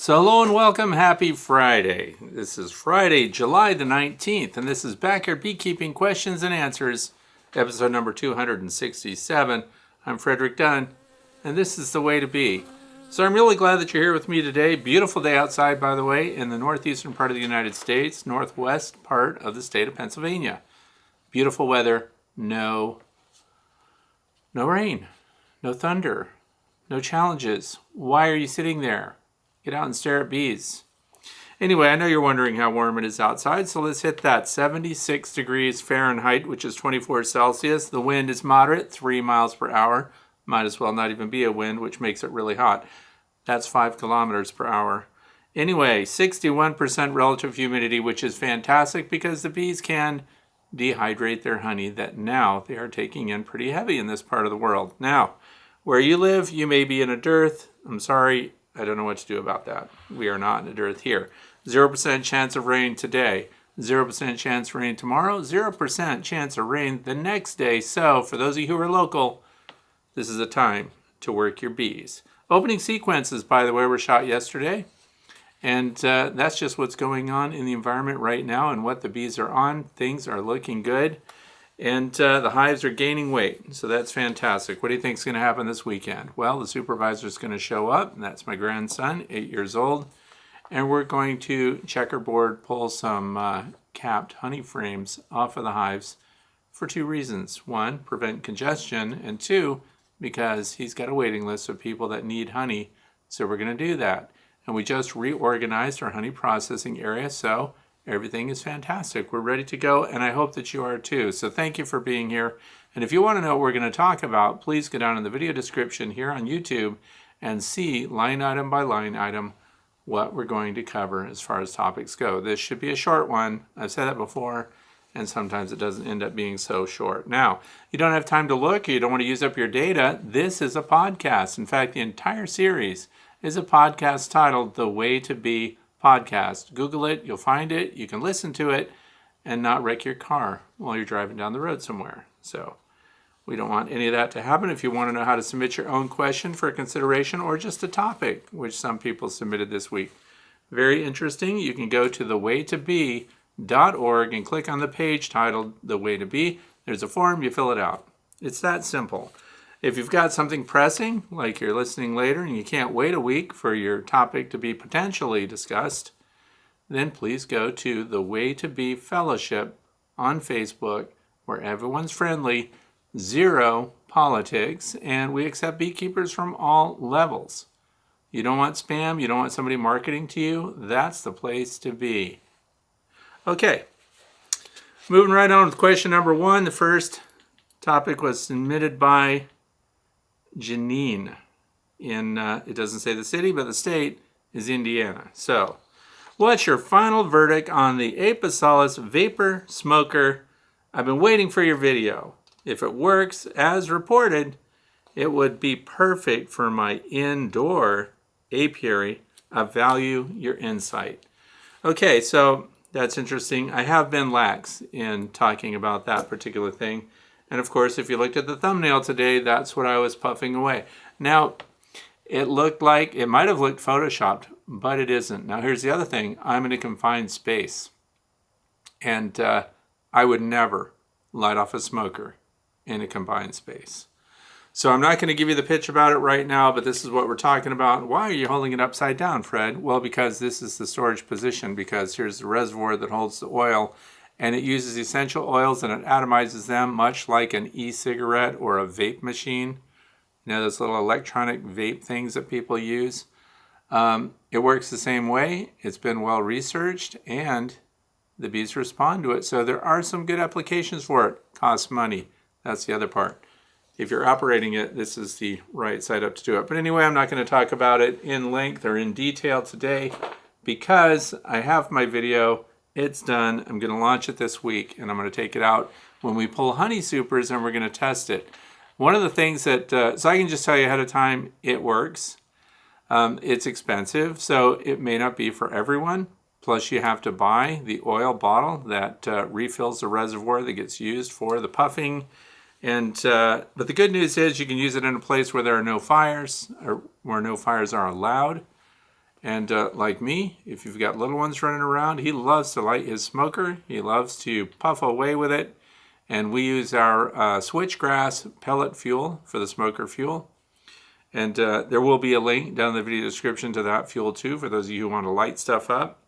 So hello and welcome, happy Friday. This is Friday, July the 19th, and this is Backyard Beekeeping Questions and Answers, episode number 267. I'm Frederick Dunn, and this is the way to be. So I'm really glad that you're here with me today. Beautiful day outside, by the way, in the northeastern part of the United States, northwest part of the state of Pennsylvania. Beautiful weather, no rain, no thunder, no challenges. Why are you sitting there? Get out and stare at bees. Anyway, I know you're wondering how warm it is outside, so let's hit that. 76 degrees Fahrenheit, which is 24 Celsius. The wind is moderate, 3 miles per hour. Might as well not even be a wind, which makes it really hot. That's 5 kilometers per hour. Anyway, 61% relative humidity, which is fantastic because the bees can dehydrate their honey that now they are taking in pretty heavy in this part of the world. Now, where you live, you may be in a dearth. I'm sorry. I don't know what to do about that. We are not in a dearth here. 0% chance of rain today. 0% chance of rain tomorrow. 0% chance of rain the next day. So for those of you who are local, this is a time to work your bees. Opening sequences, by the way, were shot yesterday. And that's just what's going on in the environment right now and what the bees are on. Things are looking good. And the hives are gaining weight, so that's fantastic. What do you think is going to happen this weekend? Well, the supervisor is going to show up, and that's my grandson, 8 years old, and we're going to checkerboard pull some capped honey frames off of the hives for 2 reasons. 1, prevent congestion, and 2, because he's got a waiting list of people that need honey, so we're going to do that. And we just reorganized our honey processing area, so everything is fantastic. We're ready to go, and I hope that you are too. So thank you for being here. And if you want to know what we're going to talk about, please go down in the video description here on YouTube and see line item by line item what we're going to cover as far as topics go. This should be a short one. I've said that before, and sometimes it doesn't end up being so short. Now, you don't have time to look, or you don't want to use up your data. This is a podcast. In fact, the entire series is a podcast titled The Way to Be Podcast. Google it, you'll find it, you can listen to it and not wreck your car while you're driving down the road somewhere. So we don't want any of that to happen. If you want to know how to submit your own question for consideration or just a topic, which some people submitted this week, very interesting, you can go to thewaytobe.org and click on the page titled The Way to Be. There's a form, you fill it out. It's that simple. If you've got something pressing, like you're listening later and you can't wait a week for your topic to be potentially discussed, then please go to the Way to Be Fellowship on Facebook, where everyone's friendly, zero politics, and we accept beekeepers from all levels. You don't want spam, you don't want somebody marketing to you, that's the place to be. Okay, moving right on with question number 1. The first topic was submitted by Janine in, it doesn't say the city, but the state is Indiana. So, what's your final verdict on the Apisolis vapor smoker? I've been waiting for your video. If it works as reported, it would be perfect for my indoor apiary. I value your insight. Okay, so that's interesting. I have been lax in talking about that particular thing. And of course, if you looked at the thumbnail today, that's what I was puffing away. Now, it looked like, it might have looked photoshopped, but it isn't. Now, here's the other thing. I'm in a confined space. And I would never light off a smoker in a confined space. So I'm not going to give you the pitch about it right now, but this is what we're talking about. Why are you holding it upside down, Fred? Well, because this is the storage position, because here's the reservoir that holds the oil, and it uses essential oils and it atomizes them much like an e-cigarette or a vape machine. You know, those little electronic vape things that people use. It works the same way. It's been well researched and the bees respond to it. So there are some good applications for it. Costs money. That's the other part. If you're operating it, this is the right side up to do it. But anyway, I'm not going to talk about it in length or in detail today because I have my video. It's done. I'm going to launch it this week, and I'm going to take it out when we pull honey supers, and we're going to test it. One of the things that, so I can just tell you ahead of time, it works. It's expensive, so it may not be for everyone. Plus, you have to buy the oil bottle that refills the reservoir that gets used for the puffing. And but the good news is you can use it in a place where there are no fires, or where no fires are allowed. And like me, if you've got little ones running around, he loves to light his smoker. He loves to puff away with it. And we use our switchgrass pellet fuel for the smoker fuel. And there will be a link down in the video description to that fuel too, for those of you who want to light stuff up.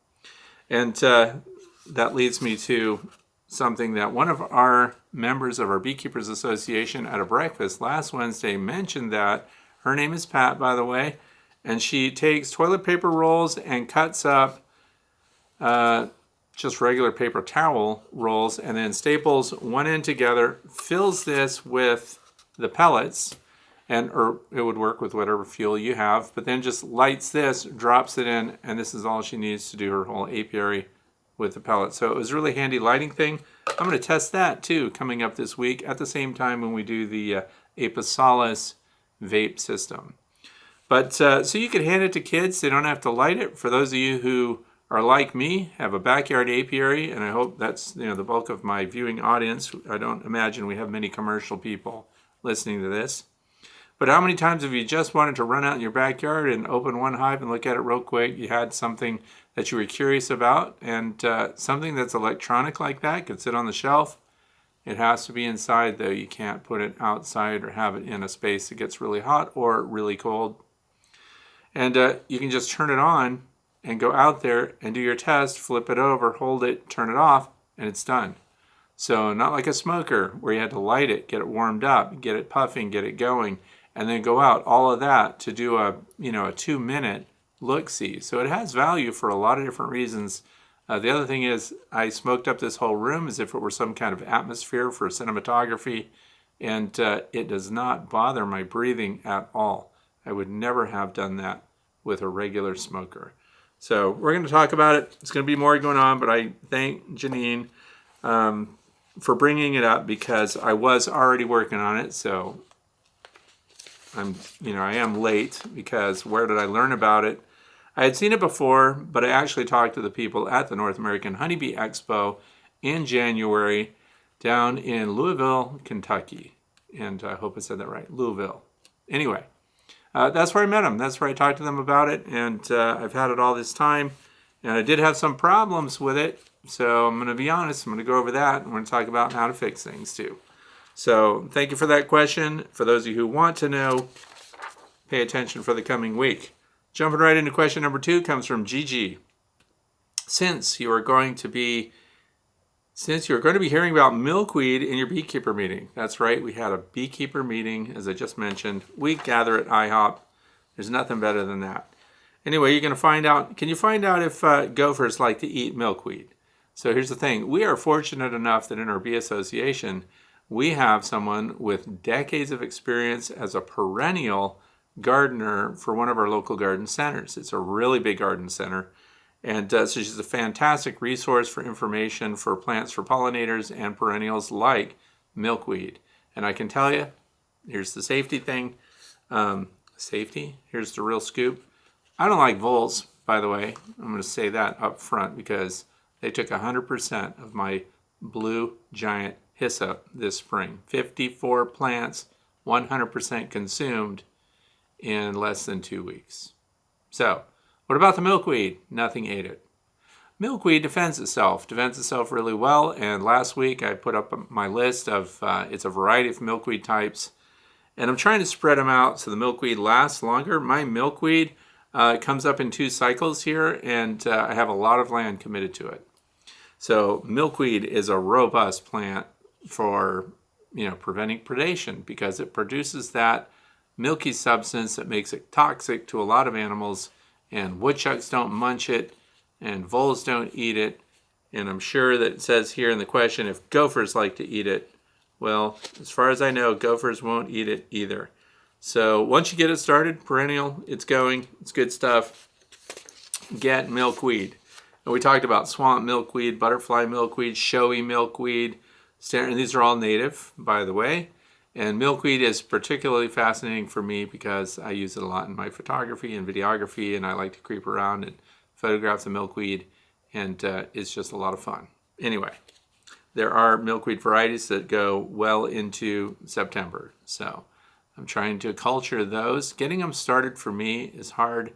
And that leads me to something that one of our members of our Beekeepers Association at a breakfast last Wednesday mentioned. That her name is Pat, by the way, and she takes toilet paper rolls and cuts up just regular paper towel rolls and then staples one end together, fills this with the pellets, or it would work with whatever fuel you have, but then just lights this, drops it in, and this is all she needs to do her whole apiary with the pellets. So it was a really handy lighting thing. I'm going to test that too coming up this week at the same time when we do the Apisolis vape system. But so you can hand it to kids. They don't have to light it. For those of you who are like me, have a backyard apiary, and I hope that's the bulk of my viewing audience. I don't imagine we have many commercial people listening to this. But how many times have you just wanted to run out in your backyard and open one hive and look at it real quick? You had something that you were curious about, and something that's electronic like that could sit on the shelf. It has to be inside, though. You can't put it outside or have it in a space that gets really hot or really cold. And you can just turn it on and go out there and do your test, flip it over, hold it, turn it off, and it's done. So not like a smoker where you had to light it, get it warmed up, get it puffing, get it going, and then go out, all of that to do a 2-minute look-see. So it has value for a lot of different reasons. The other thing is I smoked up this whole room as if it were some kind of atmosphere for cinematography, and it does not bother my breathing at all. I would never have done that with a regular smoker. So we're going to talk about it. It's going to be more going on, but I thank Janine for bringing it up because I was already working on it. So I am late because where did I learn about it? I had seen it before, but I actually talked to the people at the North American Honeybee Expo in January down in Louisville, Kentucky. And I hope I said that right, Louisville. Anyway, that's where I met them. That's where I talked to them about it. And I've had it all this time. And I did have some problems with it. So I'm going to be honest. I'm going to go over that. And we're going to talk about how to fix things too. So thank you for that question. For those of you who want to know, pay attention for the coming week. Jumping right into question number 2 comes from Gigi. Since you are going to be hearing about milkweed in your beekeeper meeting. That's right, we had a beekeeper meeting, as I just mentioned. We gather at IHOP. There's nothing better than that. Anyway, you're going to find out, can you find out if gophers like to eat milkweed? So here's the thing. We are fortunate enough that in our bee association, we have someone with decades of experience as a perennial gardener for one of our local garden centers. It's a really big garden center. And so she's a fantastic resource for information for plants for pollinators and perennials like milkweed. And I can tell you, here's the safety thing. Here's the real scoop. I don't like voles, by the way. I'm going to say that up front because they took 100% of my blue giant hyssop this spring. 54 plants, 100% consumed in less than 2 weeks. So, what about the milkweed? Nothing ate it. Milkweed defends itself really well, and last week I put up my list of, it's a variety of milkweed types, and I'm trying to spread them out so the milkweed lasts longer. My milkweed comes up in 2 cycles here, and I have a lot of land committed to it. So milkweed is a robust plant for preventing predation because it produces that milky substance that makes it toxic to a lot of animals, and woodchucks don't munch it, and voles don't eat it, and I'm sure that it says here in the question if gophers like to eat it. Well, as far as I know, gophers won't eat it either. So once you get it started, perennial, it's going, it's good stuff. Get milkweed. And we talked about swamp milkweed, butterfly milkweed, showy milkweed, and these are all native, by the way. And milkweed is particularly fascinating for me because I use it a lot in my photography and videography, and I like to creep around and photograph the milkweed, and it's just a lot of fun. Anyway, there are milkweed varieties that go well into September, so I'm trying to culture those. Getting them started for me is hard.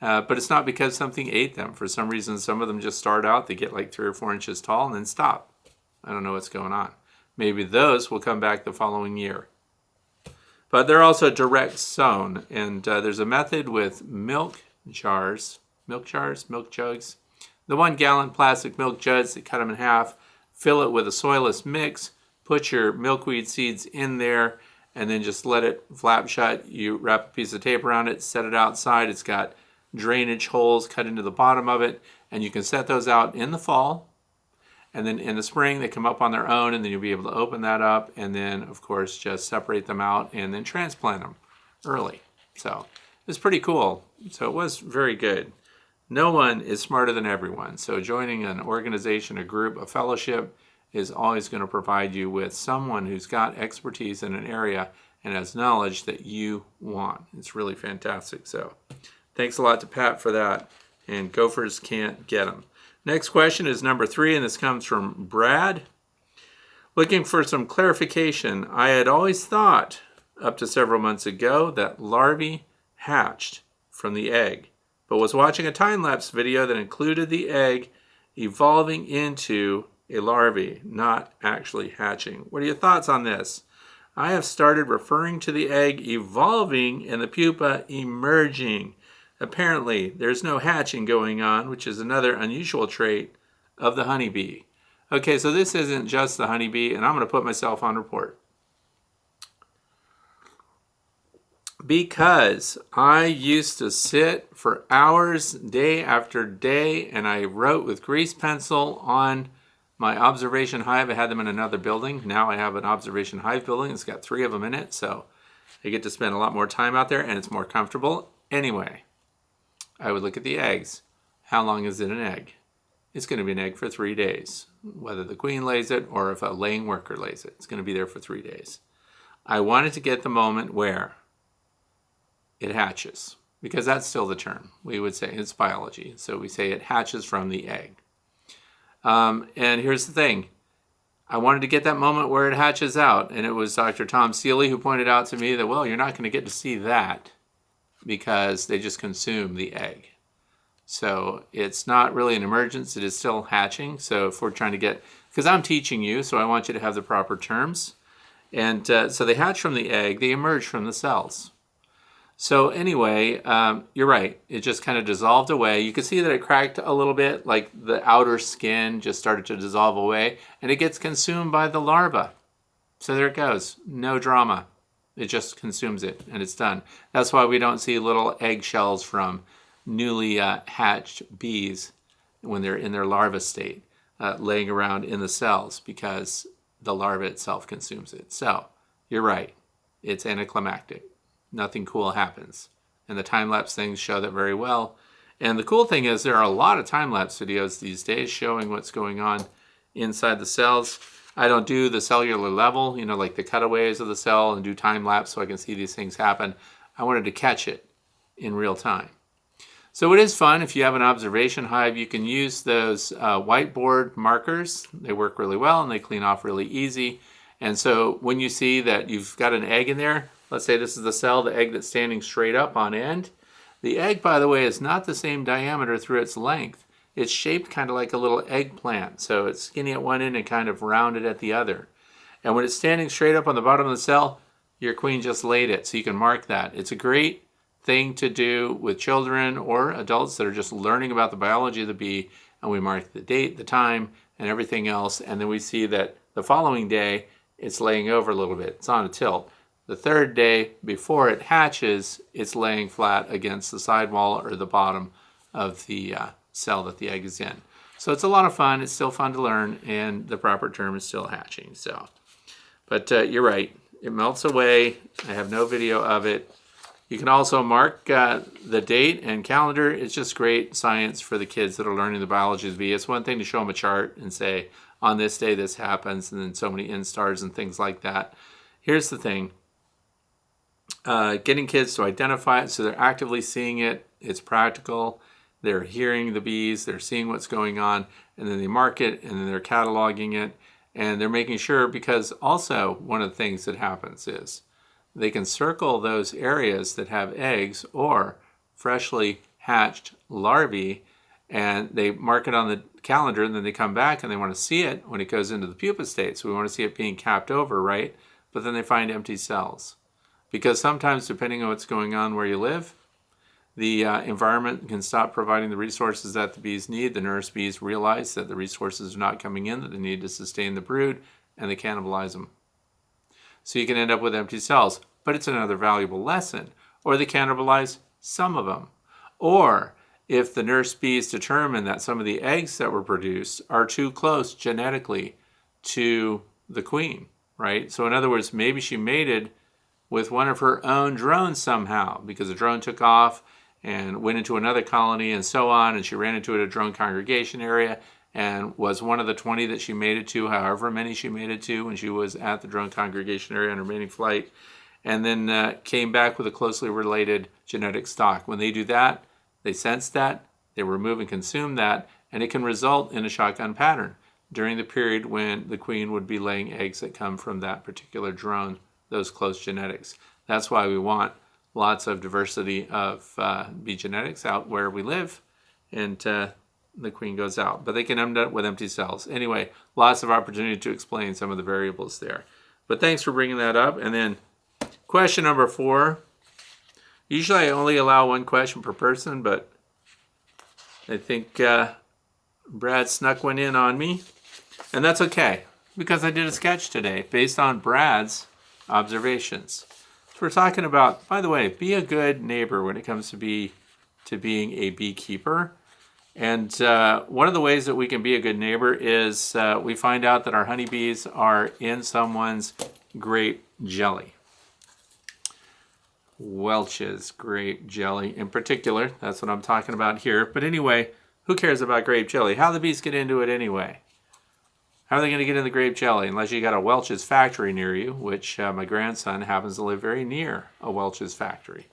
But it's not because something ate them. For some reason, some of them just start out, they get like 3 or 4 inches tall and then stop. I don't know what's going on. Maybe those will come back the following year. But they're also direct sown. And there's a method with milk jugs, the 1 gallon plastic milk jugs that cut them in half, fill it with a soilless mix, put your milkweed seeds in there, and then just let it flap shut. You wrap a piece of tape around it, set it outside. It's got drainage holes cut into the bottom of it, and you can set those out in the fall. And then in the spring, they come up on their own, and then you'll be able to open that up, and then, of course, just separate them out and then transplant them early. So it's pretty cool. So it was very good. No one is smarter than everyone. So joining an organization, a group, a fellowship is always going to provide you with someone who's got expertise in an area and has knowledge that you want. It's really fantastic. So thanks a lot to Pat for that. And gophers can't get them. Next question is number 3, and this comes from Brad. Looking for some clarification. I had always thought, up to several months ago, that larvae hatched from the egg, but was watching a time-lapse video that included the egg evolving into a larvae, not actually hatching. What are your thoughts on this? I have started referring to the egg evolving and the pupa emerging. Apparently, there's no hatching going on, which is another unusual trait of the honeybee. Okay, so this isn't just the honeybee, and I'm going to put myself on report. Because I used to sit for hours, day after day, and I wrote with grease pencil on my observation hive. I had them in another building. Now I have an observation hive building. It's got 3 of them in it, so I get to spend a lot more time out there, and it's more comfortable. Anyway, I would look at the eggs. How long is it an egg? It's going to be an egg for 3 days. Whether the queen lays it or if a laying worker lays it, it's going to be there for 3 days. I wanted to get the moment where it hatches, because that's still the term. We would say it's biology. So we say it hatches from the egg. And here's the thing. I wanted to get that moment where it hatches out. And it was Dr. Tom Seeley who pointed out to me that, well, you're not going to get to see that because they just consume the egg. So it's not really an emergence. It is still hatching. So if we're trying to get, because I'm teaching you, so I want you to have the proper terms. And so they hatch from the egg. They emerge from the cells. So anyway, you're right. It just kind of dissolved away. You can see that it cracked a little bit, like the outer skin just started to dissolve away, and it gets consumed by the larva. So there it goes. No drama. It just consumes it, and it's done. That's why we don't see little eggshells from newly hatched bees when they're in their larva state, laying around in the cells, because the larva itself consumes it. So you're right. It's anticlimactic. Nothing cool happens. And the time-lapse things show that very well. And the cool thing is there are a lot of time-lapse videos these days showing what's going on inside the cells. I don't do the cellular level, like the cutaways of the cell and do time-lapse so I can see these things happen. I wanted to catch it in real time. So it is fun. If you have an observation hive, you can use those whiteboard markers. They work really well and they clean off really easy. And so when you see that you've got an egg in there, let's say this is the cell, the egg that's standing straight up on end. The egg, by the way, is not the same diameter through its length. It's shaped kind of like a little eggplant. So it's skinny at one end and kind of rounded at the other. And when it's standing straight up on the bottom of the cell, your queen just laid it. So you can mark that. It's a great thing to do with children or adults that are just learning about the biology of the bee. And we mark the date, the time, and everything else. And then we see that the following day, it's laying over a little bit. It's on a tilt. The third day, before it hatches, it's laying flat against the sidewall or the bottom of the cell that the egg is in. So it's a lot of fun. It's still fun to learn, and the proper term is still hatching. But you're right. It melts away. I have no video of it. You can also mark the date and calendar. It's just great science for the kids that are learning the biology of the bee. It's one thing to show them a chart and say, on this day this happens, and then so many instars and things like that. Here's the thing. Getting kids to identify it so they're actively seeing it. It's practical. They're hearing the bees. They're seeing what's going on. And then they mark it, and then they're cataloging it. And they're making sure, because also one of the things that happens is they can circle those areas that have eggs or freshly hatched larvae, and they mark it on the calendar, and then they come back and they want to see it when it goes into the pupa state. So we want to see it being capped over, right? But then they find empty cells. Because sometimes, depending on what's going on where you live, the environment can stop providing the resources that the bees need. The nurse bees realize that the resources are not coming in that they need to sustain the brood, and they cannibalize them. So you can end up with empty cells, but it's another valuable lesson. Or they cannibalize some of them. Or if the nurse bees determine that some of the eggs that were produced are too close genetically to the queen, right? So in other words, maybe she mated with one of her own drones somehow, because a drone took off and went into another colony and so on, and she ran into it at a drone congregation area and was one of the 20 that she mated to, however many she mated to when she was at the drone congregation area on her mating flight, and then came back with a closely related genetic stock. When they do that, they sense that, they remove and consume that, and it can result in a shotgun pattern during the period when the queen would be laying eggs that come from that particular drone, those close genetics. That's why we want lots of diversity of bee genetics out where we live, and the queen goes out. But they can end up with empty cells. Anyway, lots of opportunity to explain some of the variables there. But thanks for bringing that up. And then question number 4. Usually I only allow one question per person, but I think Brad snuck one in on me. And that's okay, because I did a sketch today based on Brad's observations. So we're talking about, by the way, be a good neighbor when it comes to being a beekeeper. And one of the ways that we can be a good neighbor is we find out that our honeybees are in someone's grape jelly. Welch's grape jelly in particular. That's what I'm talking about here. But anyway, who cares about grape jelly? How do the bees get into it anyway? How are they going to get in the grape jelly? Unless you got a Welch's factory near you, which my grandson happens to live very near a Welch's factory.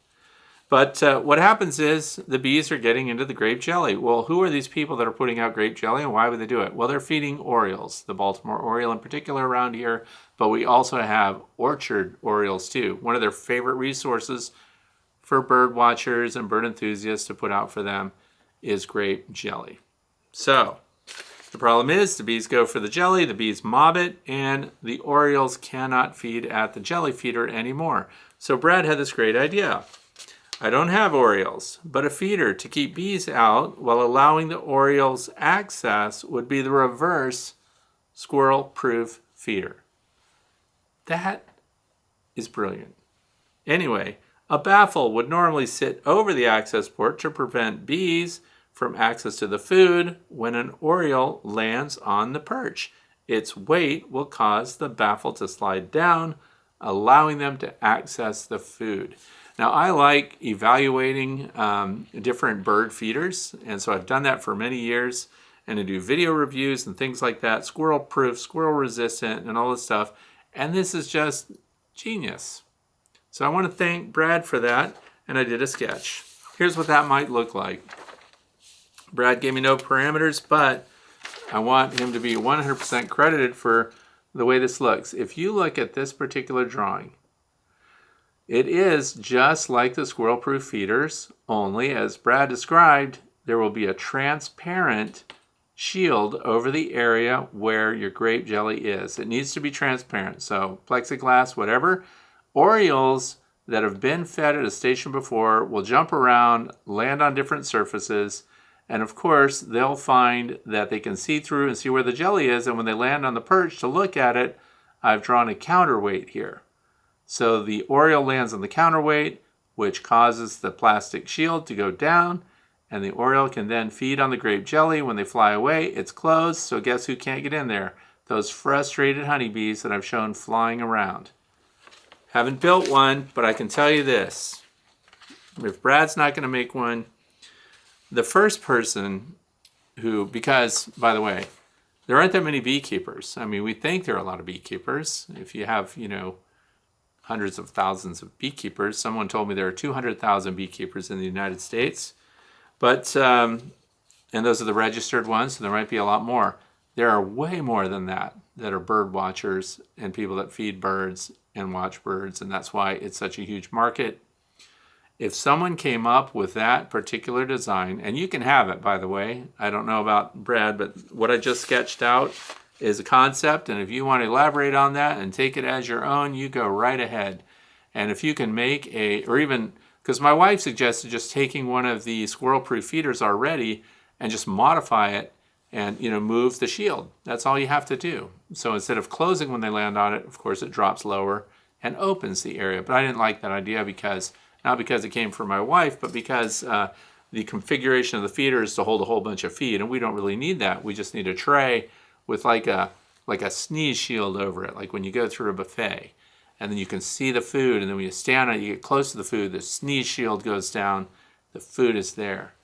But what happens is the bees are getting into the grape jelly. Well, who are these people that are putting out grape jelly, and why would they do it? Well, they're feeding Orioles, the Baltimore Oriole in particular around here, but we also have orchard Orioles too. One of their favorite resources for bird watchers and bird enthusiasts to put out for them is grape jelly. So the problem is the bees go for the jelly, the bees mob it, and the Orioles cannot feed at the jelly feeder anymore. So Brad had this great idea. I don't have Orioles, but a feeder to keep bees out while allowing the Orioles access would be the reverse squirrel-proof feeder. That is brilliant. Anyway, a baffle would normally sit over the access port to prevent bees from access to the food when an Oriole lands on the perch. Its weight will cause the baffle to slide down, allowing them to access the food. Now, I like evaluating different bird feeders, and so I've done that for many years, and I do video reviews and things like that, squirrel-proof, squirrel-resistant, and all this stuff, and this is just genius. So I want to thank Brad for that, and I did a sketch. Here's what that might look like. Brad gave me no parameters, but I want him to be 100% credited for the way this looks. If you look at this particular drawing, it is just like the squirrel-proof feeders, only as Brad described, there will be a transparent shield over the area where your grape jelly is. It needs to be transparent, so plexiglass, whatever. Orioles that have been fed at a station before will jump around, land on different surfaces, and of course, they'll find that they can see through and see where the jelly is, and when they land on the perch to look at it, I've drawn a counterweight here. So the Oriole lands on the counterweight, which causes the plastic shield to go down, and the Oriole can then feed on the grape jelly. When they fly away, it's closed, so guess who can't get in there? Those frustrated honeybees that I've shown flying around. Haven't built one, but I can tell you this. If Brad's not going to make one, the first person who, because, by the way, there aren't that many beekeepers. I mean, we think there are a lot of beekeepers. If you have, hundreds of thousands of beekeepers. Someone told me there are 200,000 beekeepers in the United States. But, and those are the registered ones, so there might be a lot more. There are way more than that are bird watchers and people that feed birds and watch birds, and that's why it's such a huge market. If someone came up with that particular design, and you can have it, by the way, I don't know about Brad, but what I just sketched out is a concept, and if you want to elaborate on that and take it as your own, you go right ahead. And if you can make or even, because my wife suggested just taking one of the squirrel-proof feeders already and just modify it and, move the shield. That's all you have to do. So instead of closing when they land on it, of course, it drops lower and opens the area. But I didn't like that idea not because it came from my wife, but because the configuration of the feeder is to hold a whole bunch of feed, and we don't really need that. We just need a tray with like a sneeze shield over it, like when you go through a buffet. And then you can see the food, and then when you stand on it, you get close to the food, the sneeze shield goes down, the food is there.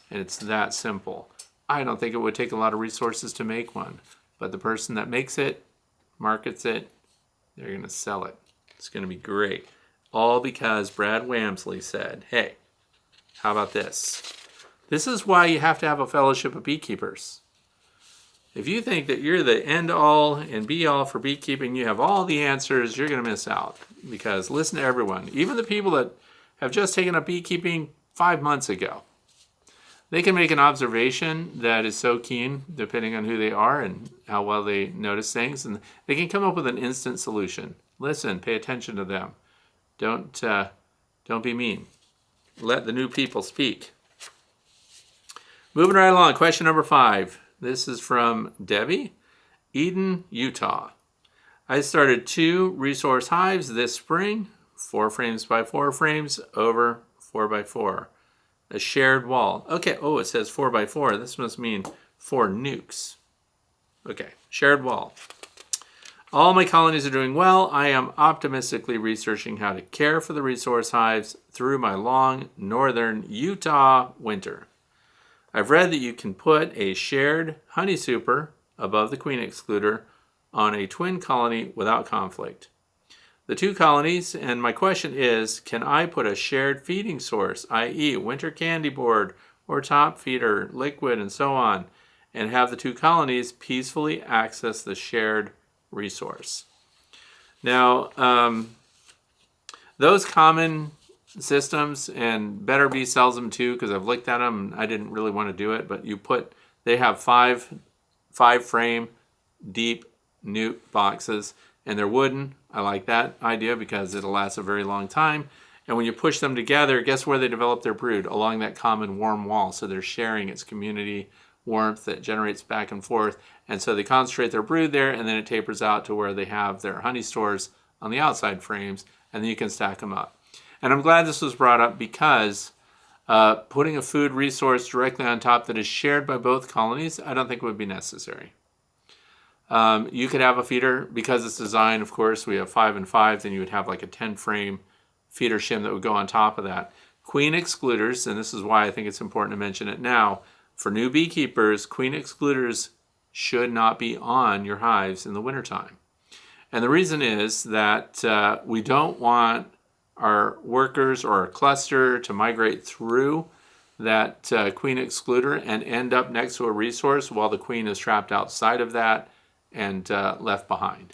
And it's that simple. I don't think it would take a lot of resources to make one, but the person that makes it, markets it, they're going to sell it. It's going to be great. All because Brad Wamsley said, hey, how about this? This is why you have to have a fellowship of beekeepers. If you think that you're the end-all and be-all for beekeeping, you have all the answers, you're going to miss out. Because listen to everyone, even the people that have just taken up beekeeping 5 months ago. They can make an observation that is so keen, depending on who they are and how well they notice things, and they can come up with an instant solution. Listen, pay attention to them. Don't be mean. Let the new people speak. Moving right along, question number 5. This is from Debbie, Eden, Utah. I started 2 resource hives this spring, 4 frames by 4 frames over 4 by 4. A shared wall. Okay, it says 4 by 4. This must mean 4 nukes. Okay, shared wall. All my colonies are doing well. I am optimistically researching how to care for the resource hives through my long northern Utah winter. I've read that you can put a shared honey super above the queen excluder on a twin colony without conflict. The 2 colonies, and my question is, can I put a shared feeding source, i.e. winter candy board or top feeder, liquid, and so on, and have the 2 colonies peacefully access the shared resource? Now, those common systems, and Better Bee sells them too, because I've looked at them and I didn't really want to do it, but they have 5 frame deep nuke boxes, and they're wooden. I like that idea because it'll last a very long time. And when you push them together, guess where they develop their brood? Along that common warm wall. So they're sharing its community warmth that generates back and forth. And so they concentrate their brood there, and then it tapers out to where they have their honey stores on the outside frames, and then you can stack them up. And I'm glad this was brought up because putting a food resource directly on top that is shared by both colonies, I don't think would be necessary. You could have a feeder, because it's designed, of course, we have 5 and 5, then you would have like a 10 frame feeder shim that would go on top of that. Queen excluders, and this is why I think it's important to mention it now, for new beekeepers, queen excluders should not be on your hives in the wintertime. And the reason is that we don't want our workers or our cluster to migrate through that queen excluder and end up next to a resource while the queen is trapped outside of that and left behind.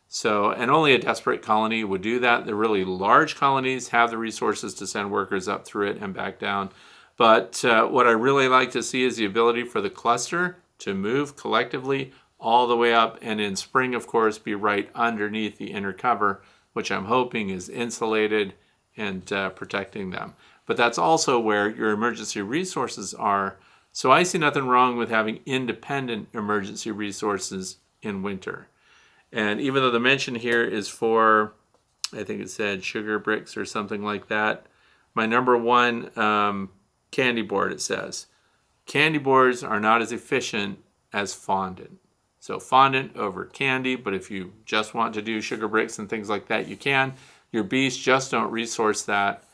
So, and only a desperate colony would do that. The really large colonies have the resources to send workers up through it and back down. But what I really like to see is the ability for the cluster to move collectively all the way up, and in spring, of course, be right underneath the inner cover, which I'm hoping is insulated and protecting them. But that's also where your emergency resources are. So I see nothing wrong with having independent emergency resources in winter. And even though the mention here is for, I think it said sugar bricks or something like that, my number 1 candy board, it says, candy boards are not as efficient as fondant. So fondant over candy, but if you just want to do sugar bricks and things like that, you can. Your bees just don't resource that,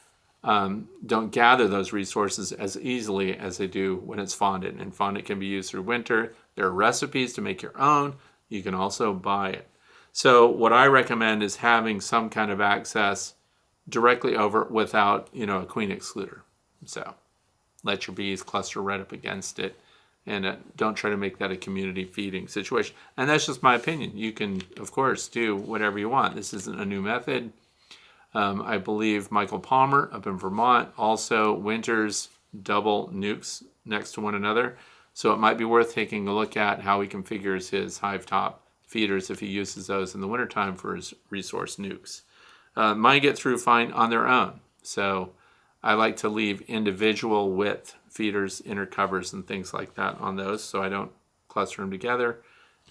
don't gather those resources as easily as they do when it's fondant. And fondant can be used through winter. There are recipes to make your own. You can also buy it. So what I recommend is having some kind of access directly over without, a queen excluder. So let your bees cluster right up against it. And don't try to make that a community feeding situation. And that's just my opinion. You can, of course, do whatever you want. This isn't a new method. I believe Michael Palmer up in Vermont also winters double nukes next to one another. So it might be worth taking a look at how he configures his hive top feeders if he uses those in the wintertime for his resource nukes. Mine get through fine on their own. So I like to leave individual width feeders, inner covers, and things like that on those so I don't cluster them together.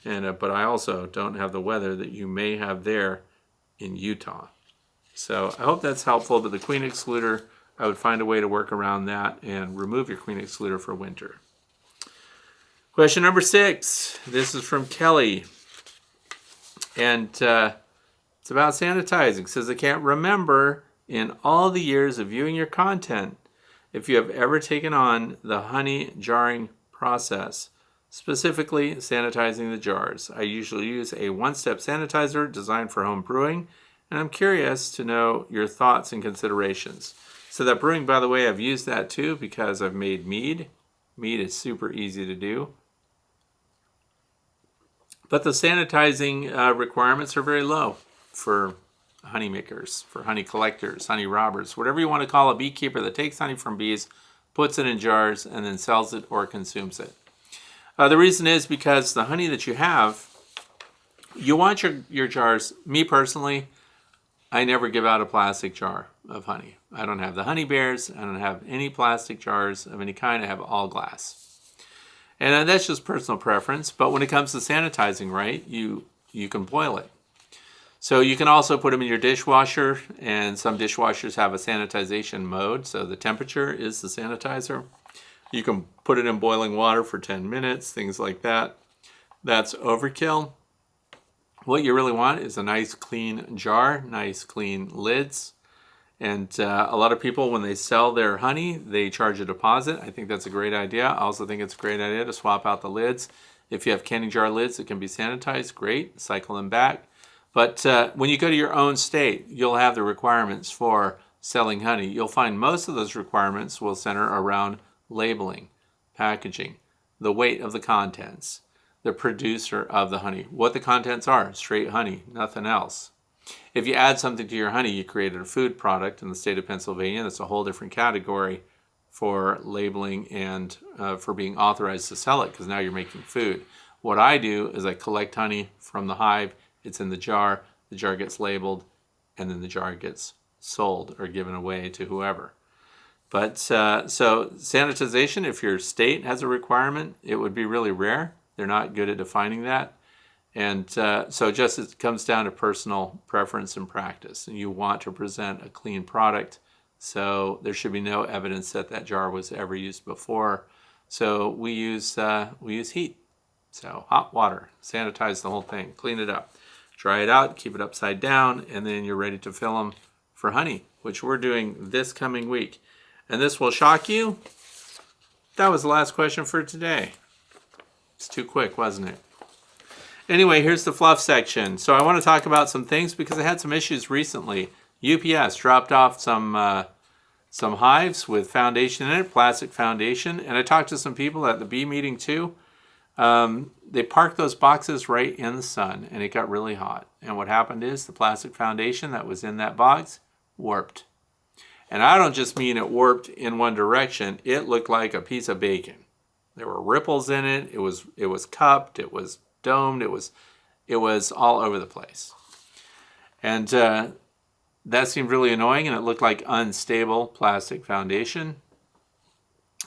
But I also don't have the weather that you may have there in Utah. So I hope that's helpful. But the queen excluder, I would find a way to work around that and remove your queen excluder for winter. Question number 6. This is from Kelly. And it's about sanitizing. It says, I can't remember in all the years of viewing your content if you have ever taken on the honey jarring process, specifically sanitizing the jars. I usually use a one-step sanitizer designed for home brewing, and I'm curious to know your thoughts and considerations. So that brewing, by the way, I've used that too because I've made mead. Mead is super easy to do. But the sanitizing requirements are very low for honey makers, for honey collectors, honey robbers, whatever you want to call a beekeeper that takes honey from bees, puts it in jars, and then sells it or consumes it. The reason is because the honey that you have, you want your jars. Me personally, I never give out a plastic jar of honey. I don't have the honey bears. I don't have any plastic jars of any kind. I have all glass. And that's just personal preference. But when it comes to sanitizing, right, you can boil it. So you can also put them in your dishwasher, and some dishwashers have a sanitization mode. So the temperature is the sanitizer. You can put it in boiling water for 10 minutes, things like that. That's overkill. What you really want is a nice clean jar, nice clean lids. And a lot of people, when they sell their honey, they charge a deposit. I think that's a great idea. I also think it's a great idea to swap out the lids. If you have canning jar lids that can be sanitized, great, cycle them back. But when you go to your own state, you'll have the requirements for selling honey. You'll find most of those requirements will center around labeling, packaging, the weight of the contents, the producer of the honey, what the contents are, straight honey, nothing else. If you add something to your honey, you created a food product in the state of Pennsylvania. That's a whole different category for labeling and for being authorized to sell it, because now you're making food. What I do is I collect honey from the hive. It's in the jar gets labeled, and then the jar gets sold or given away to whoever. But so sanitization, if your state has a requirement, it would be really rare. They're not good at defining that. And so just it comes down to personal preference and practice. And you want to present a clean product, so there should be no evidence that that jar was ever used before. So we use heat. So hot water, sanitize the whole thing, clean it up, dry it out, keep it upside down, and then you're ready to fill them for honey, which we're doing this coming week. And this will shock you. That was the last question for today. It's too quick, wasn't it? Anyway, here's the fluff section. So I want to talk about some things because I had some issues recently. UPS dropped off some hives with foundation in it, plastic foundation. And I talked to some people at the bee meeting too. They parked those boxes right in the sun, and it got really hot. And what happened is the plastic foundation that was in that box warped. And I don't just mean it warped in one direction. It looked like a piece of bacon. There were ripples in it. It was cupped. It was domed. It was all over the place. And that seemed really annoying, and it looked like unstable plastic foundation.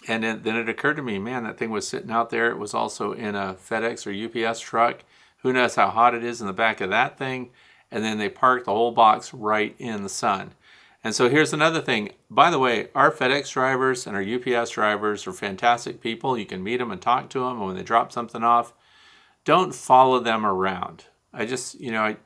And then it occurred to me, man, that thing was sitting out there. It was also in a FedEx or UPS truck. Who knows how hot it is in the back of that thing. And then they parked the whole box right in the sun. And so here's another thing. By the way, our FedEx drivers and our UPS drivers are fantastic people. You can meet them and talk to them. And when they drop something off, don't follow them around. If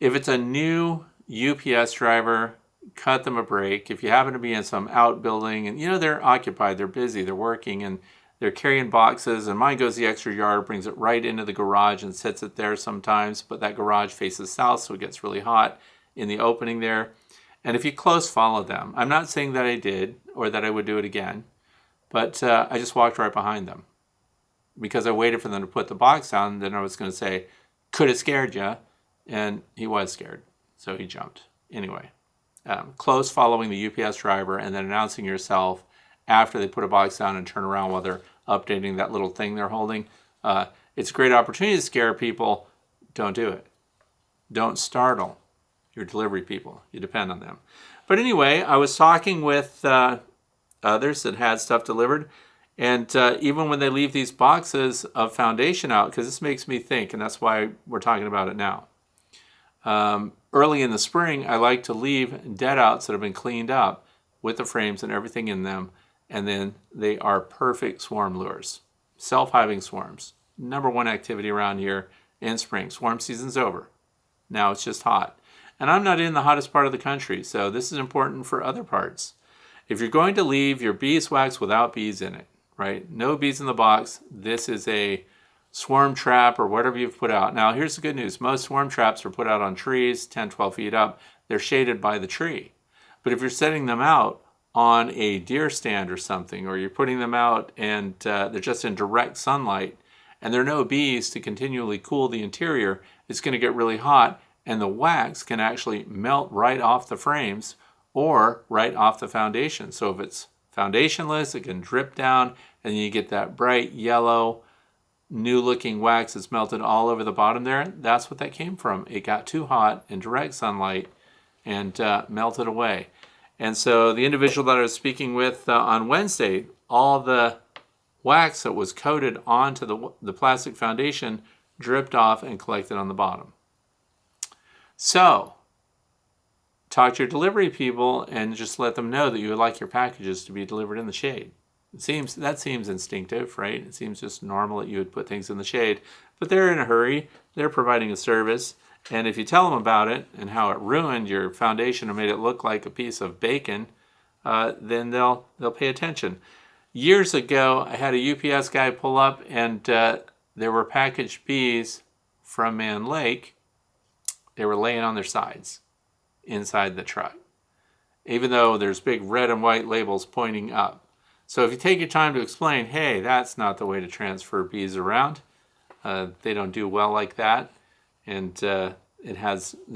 it's a new UPS driver, cut them a break. If you happen to be in some outbuilding and, they're occupied, they're busy, they're working, and they're carrying boxes, and mine goes the extra yard, brings it right into the garage and sits it there sometimes, but that garage faces south, so it gets really hot in the opening there. And if you close follow them, I'm not saying that I did or that I would do it again, but I just walked right behind them because I waited for them to put the box down. Then I was going to say, could have scared you, and he was scared, so he jumped. Anyway, close following the UPS driver and then announcing yourself after they put a box down and turn around while they're updating that little thing they're holding. It's a great opportunity to scare people. Don't do it. Don't startle your delivery people. You depend on them. But anyway, I was talking with others that had stuff delivered. And even when they leave these boxes of foundation out, because this makes me think, and that's why we're talking about it now. Early in the spring, I like to leave dead outs that have been cleaned up with the frames and everything in them. And then they are perfect swarm lures. Self-hiving swarms. Number one activity around here in spring. Swarm season's over. Now it's just hot. And I'm not in the hottest part of the country, so this is important for other parts. If you're going to leave your beeswax without bees in it, right? No bees in the box. This is a swarm trap or whatever you've put out. Now, here's the good news. Most swarm traps are put out on trees, 10, 12 feet up. They're shaded by the tree. But if you're setting them out on a deer stand or something, or you're putting them out and they're just in direct sunlight, and there are no bees to continually cool the interior, it's going to get really hot, and the wax can actually melt right off the frames or right off the foundation. So if it's foundationless, it can drip down, and you get that bright yellow, new-looking wax that's melted all over the bottom there. That's what that came from. It got too hot in direct sunlight and melted away. And so the individual that I was speaking with on Wednesday, all the wax that was coated onto the plastic foundation dripped off and collected on the bottom. So, talk to your delivery people and just let them know that you would like your packages to be delivered in the shade. That seems instinctive, right? It seems just normal that you would put things in the shade. But they're in a hurry. They're providing a service. And if you tell them about it and how it ruined your foundation and made it look like a piece of bacon, then they'll pay attention. Years ago, I had a UPS guy pull up, and there were packaged bees from Man Lake. They were laying on their sides inside the truck, even though there's big red and white labels pointing up. So if you take your time to explain, hey, that's not the way to transfer bees around. They don't do well like that. And they're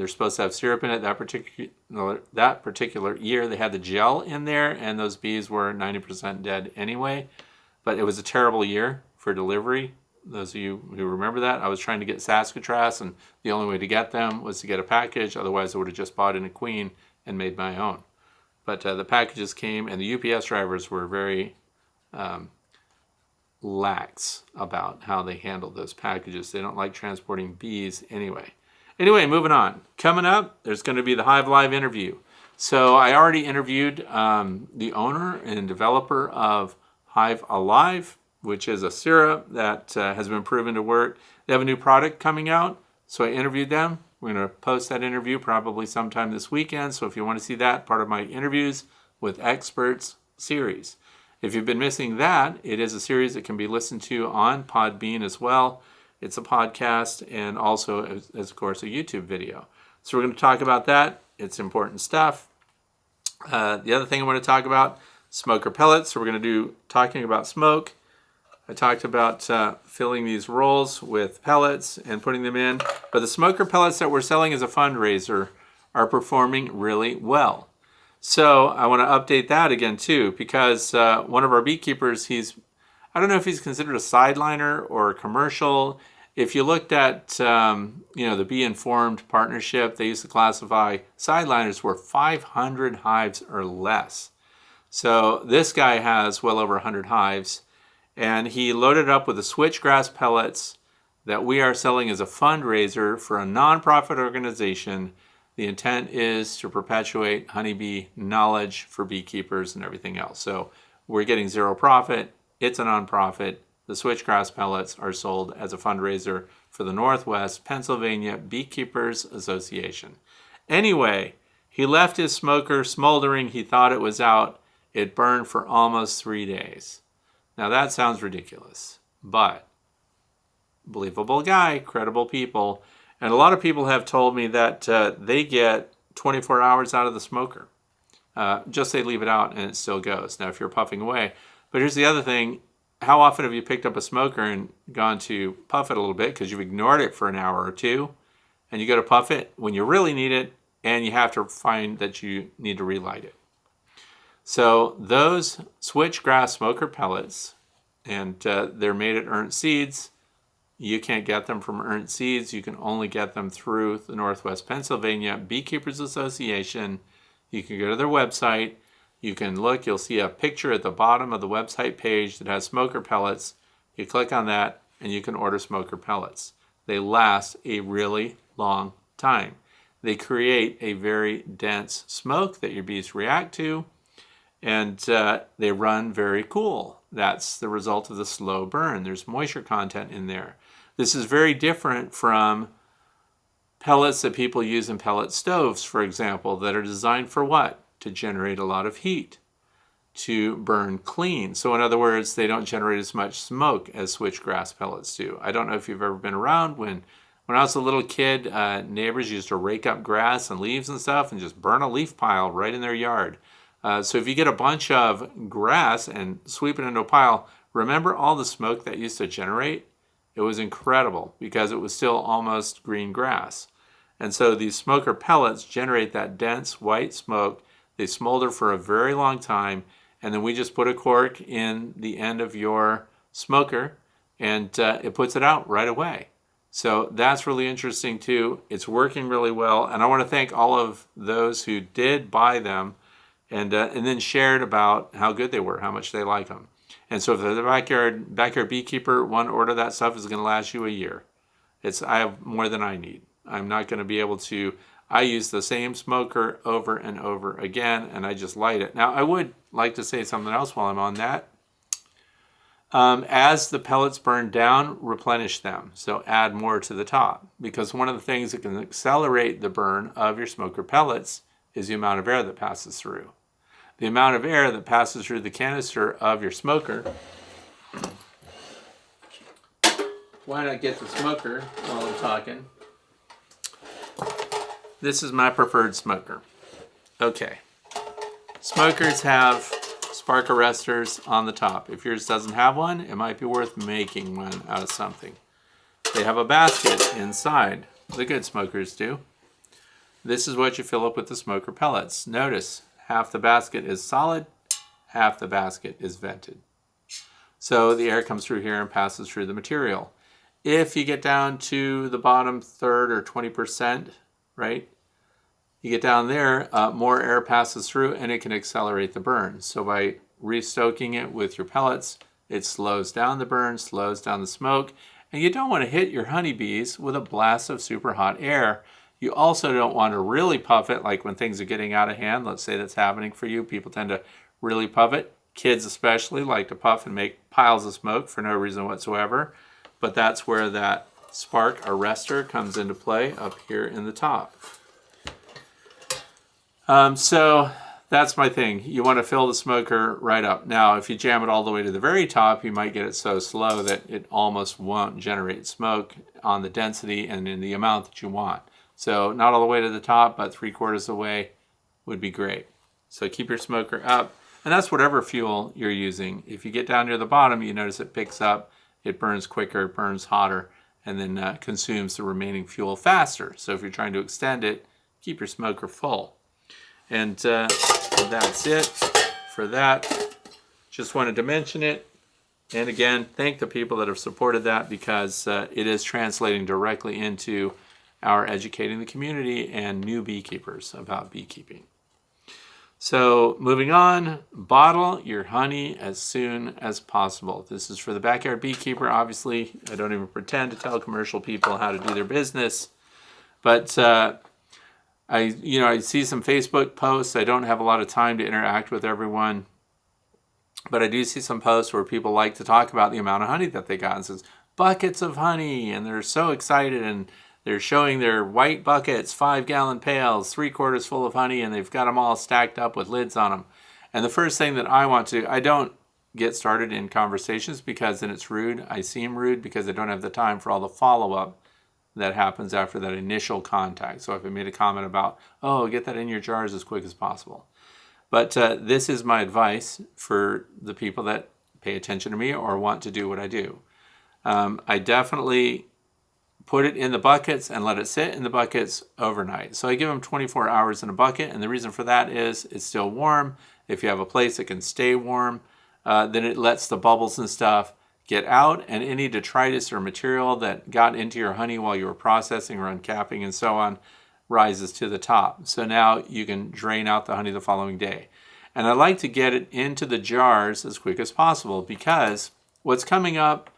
supposed to have syrup in it. That particular year, they had the gel in there, and those bees were 90% dead anyway. But it was a terrible year for delivery. Those of you who remember that, I was trying to get Saskatraz, and the only way to get them was to get a package. Otherwise, I would have just bought in a queen and made my own. But the packages came, and the UPS drivers were very lax about how they handled those packages. They don't like transporting bees anyway. Anyway, moving on. Coming up, there's going to be the Hive Live interview. So I already interviewed the owner and developer of Hive Alive, which is a syrup that has been proven to work. They have a new product coming out, so I interviewed them. We're going to post that interview probably sometime this weekend, so if you want to see that, part of my Interviews with Experts series. If you've been missing that, it is a series that can be listened to on Podbean as well. It's a podcast and also, as of course, a YouTube video. So we're going to talk about that. It's important stuff. The other thing I want to talk about, smoker pellets. So we're going to do talking about smoke. I talked about filling these rolls with pellets and putting them in. But the smoker pellets that we're selling as a fundraiser are performing really well. So I want to update that again too, because one of our beekeepers, I don't know if he's considered a sideliner or a commercial. If you looked at the Bee Informed partnership, they used to classify sideliners were 500 hives or less. So this guy has well over 100 hives, and he loaded up with the switchgrass pellets that we are selling as a fundraiser for a nonprofit organization. The intent is to perpetuate honeybee knowledge for beekeepers and everything else. So we're getting zero profit. It's a nonprofit. The switchgrass pellets are sold as a fundraiser for the Northwest Pennsylvania Beekeepers Association. Anyway, he left his smoker smoldering. He thought it was out. It burned for almost 3 days. Now that sounds ridiculous, but believable guy, credible people. And a lot of people have told me that they get 24 hours out of the smoker. Just they leave it out and it still goes. Now, if you're puffing away. But here's the other thing. How often have you picked up a smoker and gone to puff it a little bit because you've ignored it for an hour or two, and you go to puff it when you really need it, and you have to find that you need to relight it. So those switchgrass smoker pellets, and they're made at Ernst Seeds. You can't get them from Ernst Seeds. You can only get them through the Northwest Pennsylvania Beekeepers Association. You can go to their website. You can look. You'll see a picture at the bottom of the website page that has smoker pellets. You click on that, and you can order smoker pellets. They last a really long time. They create a very dense smoke that your bees react to, and they run very cool. That's the result of the slow burn. There's moisture content in there. This is very different from pellets that people use in pellet stoves, for example, that are designed for what? To generate a lot of heat, to burn clean. So in other words, they don't generate as much smoke as switchgrass pellets do. I don't know if you've ever been around when I was a little kid, neighbors used to rake up grass and leaves and stuff and just burn a leaf pile right in their yard. So if you get a bunch of grass and sweep it into a pile, remember all the smoke that used to generate? It was incredible because it was still almost green grass. And so these smoker pellets generate that dense white smoke. They smolder for a very long time, and then we just put a cork in the end of your smoker, and it puts it out right away. So that's really interesting too. It's working really well, and I want to thank all of those who did buy them and then shared about how good they were, how much they like them. And so if they're the backyard beekeeper, one order of that stuff is going to last you a year. I have more than I need. I'm not going to be able to. I use the same smoker over and over again, and I just light it. Now, I would like to say something else while I'm on that. As the pellets burn down, replenish them. So add more to the top, because one of the things that can accelerate the burn of your smoker pellets is the amount of air that passes through. The amount of air that passes through the canister of your smoker. Why not get the smoker while I'm talking? This is my preferred smoker. Okay. Smokers have spark arresters on the top. If yours doesn't have one, it might be worth making one out of something. They have a basket inside. The good smokers do. This is what you fill up with the smoker pellets. Notice, half the basket is solid, half the basket is vented. So the air comes through here and passes through the material. If you get down to the bottom third or 20%, right, you get down there, more air passes through and it can accelerate the burn. So by restoking it with your pellets, it slows down the burn, slows down the smoke, and you don't want to hit your honeybees with a blast of super hot air. You also don't want to really puff it, like when things are getting out of hand. Let's say that's happening for you. People tend to really puff it. Kids especially like to puff and make piles of smoke for no reason whatsoever. But that's where that spark arrestor comes into play up here in the top. So that's my thing. You want to fill the smoker right up. Now, if you jam it all the way to the very top, you might get it so slow that it almost won't generate smoke on the density and in the amount that you want. So not all the way to the top, but 3/4 of the way would be great. So keep your smoker up, and that's whatever fuel you're using. If you get down near the bottom, you notice it picks up, it burns quicker, it burns hotter, and then consumes the remaining fuel faster. So if you're trying to extend it, keep your smoker full. And that's it for that. Just wanted to mention it. And again, thank the people that have supported that, because it is translating directly into our educating the community and new beekeepers about beekeeping. So moving on, bottle your honey as soon as possible. This is for the backyard beekeeper. Obviously, I don't even pretend to tell commercial people how to do their business. But I see some Facebook posts. I don't have a lot of time to interact with everyone. But I do see some posts where people like to talk about the amount of honey that they got. And says, buckets of honey. And they're so excited, and they're showing their white buckets, 5-gallon pails, 3/4 full of honey, and they've got them all stacked up with lids on them. And the first thing that I don't get started in conversations, because then it's rude. I seem rude because I don't have the time for all the follow-up that happens after that initial contact. So if I made a comment about, oh, get that in your jars as quick as possible. But this is my advice for the people that pay attention to me or want to do what I do. I definitely put it in the buckets and let it sit in the buckets overnight. So I give them 24 hours in a bucket, and the reason for that is it's still warm. If you have a place that can stay warm, then it lets the bubbles and stuff get out, and any detritus or material that got into your honey while you were processing or uncapping and so on rises to the top. So now you can drain out the honey the following day. And I like to get it into the jars as quick as possible, because what's coming up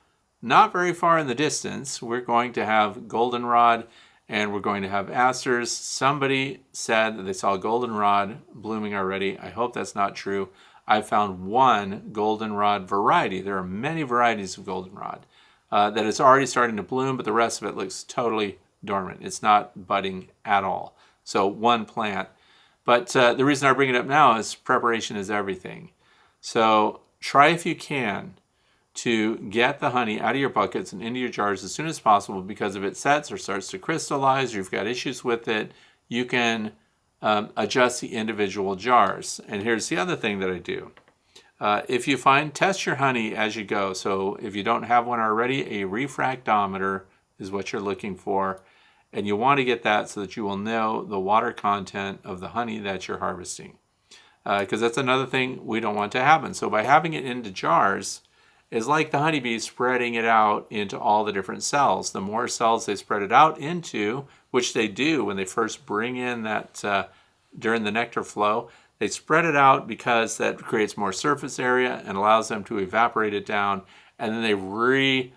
not very far in the distance, we're going to have goldenrod and we're going to have asters. Somebody said that they saw goldenrod blooming already. I hope that's not true. I found one goldenrod variety. There are many varieties of goldenrod that is already starting to bloom, but the rest of it looks totally dormant. It's not budding at all. So one plant. But the reason I bring it up now is preparation is everything. So try, if you can, to get the honey out of your buckets and into your jars as soon as possible, because if it sets or starts to crystallize or you've got issues with it, you can adjust the individual jars. And here's the other thing that I do. If you find, test your honey as you go. So if you don't have one already, a refractometer is what you're looking for. And you want to get that so that you will know the water content of the honey that you're harvesting. Because that's another thing we don't want to happen. So by having it into jars, is like the honeybees spreading it out into all the different cells. The more cells they spread it out into, which they do when they first bring in that during the nectar flow, they spread it out because that creates more surface area and allows them to evaporate it down, and then they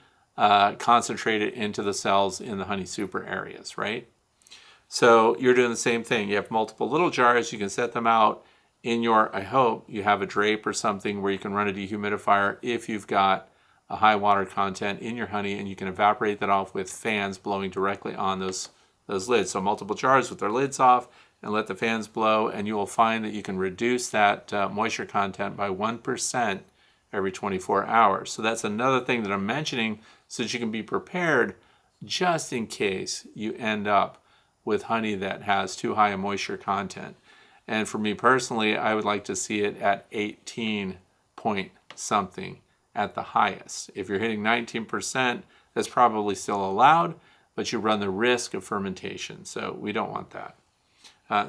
concentrate it into the cells in the honey super areas, right? So you're doing the same thing. You have multiple little jars. You can set them out in your, I hope you have a drape or something where you can run a dehumidifier if you've got a high water content in your honey, and you can evaporate that off with fans blowing directly on those lids. So multiple jars with their lids off, and let the fans blow, and you will find that you can reduce that moisture content by 1% every 24 hours. So that's another thing that I'm mentioning so that you can be prepared just in case you end up with honey that has too high a moisture content. And for me personally, I would like to see it at 18 point something at the highest. If you're hitting 19%, that's probably still allowed, but you run the risk of fermentation. So we don't want that.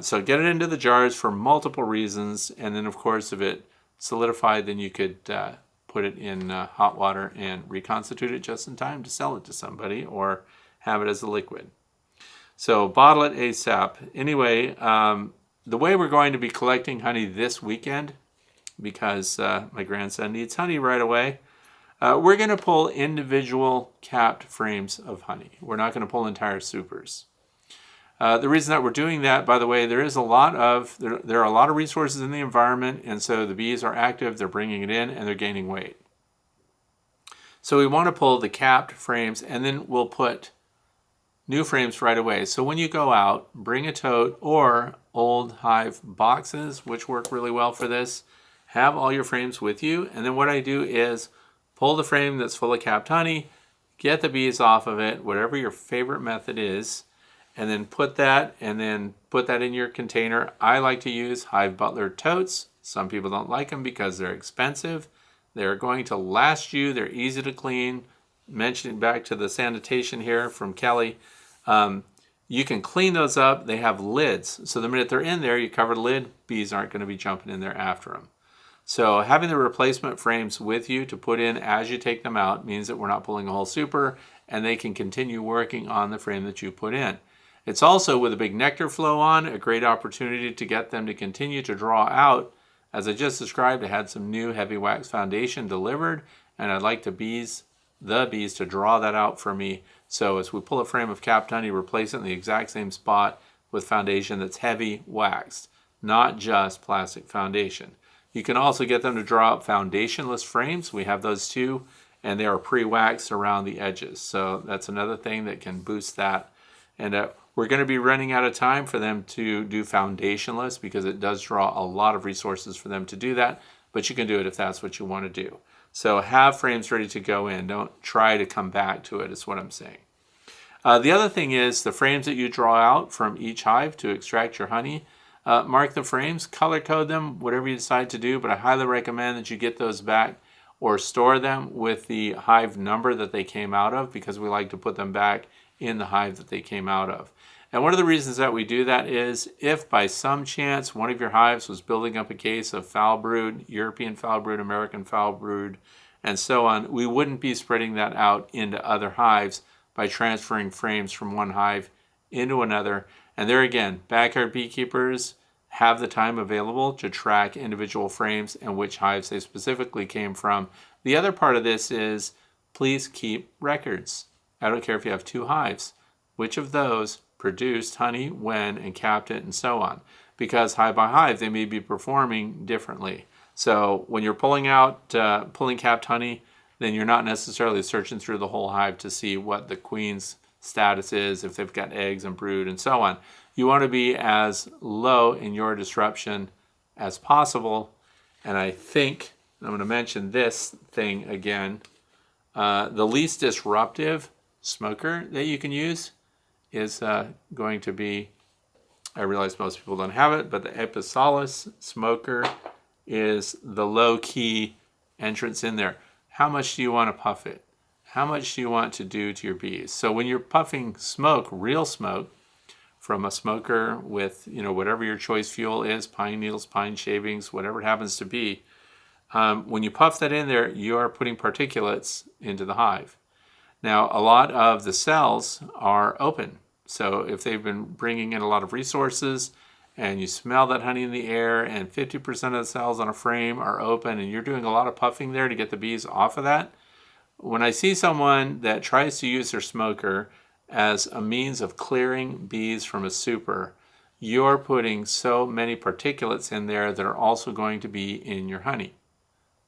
So get it into the jars for multiple reasons. And then, of course, if it solidified, then you could put it in hot water and reconstitute it just in time to sell it to somebody, or have it as a liquid. So bottle it ASAP. Anyway, the way we're going to be collecting honey this weekend, because my grandson needs honey right away, we're going to pull individual capped frames of honey. We're not going to pull entire supers. The reason that we're doing that, by the way, there are a lot of resources in the environment, and so the bees are active, they're bringing it in, and they're gaining weight. So we want to pull the capped frames, and then we'll put new frames right away. So when you go out, bring a tote or old hive boxes, which work really well for this. Have all your frames with you, and then what I do is pull the frame that's full of capped honey, get the bees off of it, whatever your favorite method is, and then put that in your container. I like to use Hive Butler totes. Some people don't like them because they're expensive. They're going to last you. They're easy to clean. Mentioning back to the sanitation here from Kelly, you can clean those up. They have lids. So the minute they're in there, you cover the lid, bees aren't going to be jumping in there after them. So having the replacement frames with you to put in as you take them out means that we're not pulling a whole super, and they can continue working on the frame that you put in. It's also, with a big nectar flow on, a great opportunity to get them to continue to draw out. As I just described, I had some new heavy wax foundation delivered, and I'd like the bees to draw that out for me. So as we pull a frame of capped honey, replace it in the exact same spot with foundation that's heavy waxed, not just plastic foundation. You can also get them to draw up foundationless frames. We have those too, and they are pre-waxed around the edges. So that's another thing that can boost that. And we're going to be running out of time for them to do foundationless because it does draw a lot of resources for them to do that, but you can do it if that's what you want to do. So have frames ready to go in. Don't try to come back to it, is what I'm saying. The other thing is the frames that you draw out from each hive to extract your honey, mark the frames, color code them, whatever you decide to do, but I highly recommend that you get those back or store them with the hive number that they came out of, because we like to put them back in the hive that they came out of. And one of the reasons that we do that is if by some chance one of your hives was building up a case of foul brood, European foul brood, American foul brood, and so on, we wouldn't be spreading that out into other hives by transferring frames from one hive into another. And there again, backyard beekeepers have the time available to track individual frames and which hives they specifically came from. The other part of this is please keep records. I don't care if you have 2 hives. Which of those produced honey, when, and capped it, and so on. Because hive by hive, they may be performing differently. So when you're pulling capped honey, then you're not necessarily searching through the whole hive to see what the queen's status is, if they've got eggs and brood, and so on. You want to be as low in your disruption as possible. And I think I'm going to mention this thing again. The least disruptive smoker that you can use is going to be, I realize most people don't have it, but the Apisolis smoker is the low-key entrance in there. How much do you want to puff it? How much do you want to do to your bees? So when you're puffing smoke, real smoke, from a smoker with, whatever your choice fuel is, pine needles, pine shavings, whatever it happens to be, when you puff that in there, you are putting particulates into the hive. Now, a lot of the cells are open. So if they've been bringing in a lot of resources and you smell that honey in the air and 50% of the cells on a frame are open and you're doing a lot of puffing there to get the bees off of that, when I see someone that tries to use their smoker as a means of clearing bees from a super, you're putting so many particulates in there that are also going to be in your honey.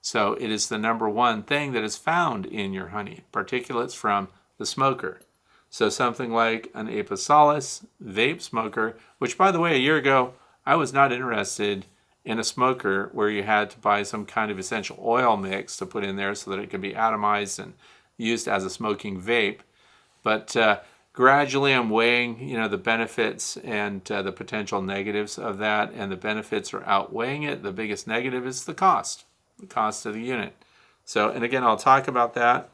So it is the number one thing that is found in your honey, particulates from the smoker. So something like an Apisolis vape smoker, which by the way, a year ago, I was not interested in a smoker where you had to buy some kind of essential oil mix to put in there so that it could be atomized and used as a smoking vape. But gradually I'm weighing, the benefits and the potential negatives of that, and the benefits are outweighing it. The biggest negative is the cost of the unit. So, and again, I'll talk about that.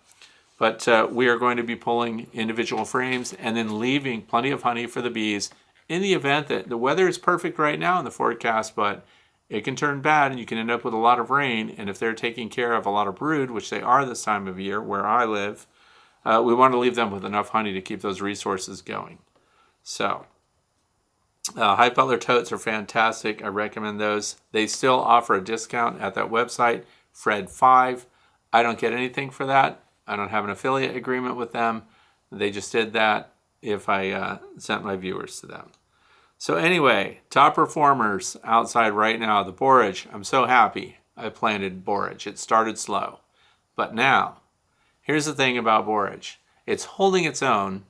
But we are going to be pulling individual frames and then leaving plenty of honey for the bees in the event that the weather is perfect right now in the forecast, but it can turn bad and you can end up with a lot of rain. And if they're taking care of a lot of brood, which they are this time of year where I live, we want to leave them with enough honey to keep those resources going. So, Hive Butler totes are fantastic. I recommend those. They still offer a discount at that website, Fred5. I don't get anything for that. I don't have an affiliate agreement with them. They just did that if I sent my viewers to them. So anyway, top performers outside right now, the borage. I'm so happy I planted borage. It started slow. But now, here's the thing about borage. It's holding its own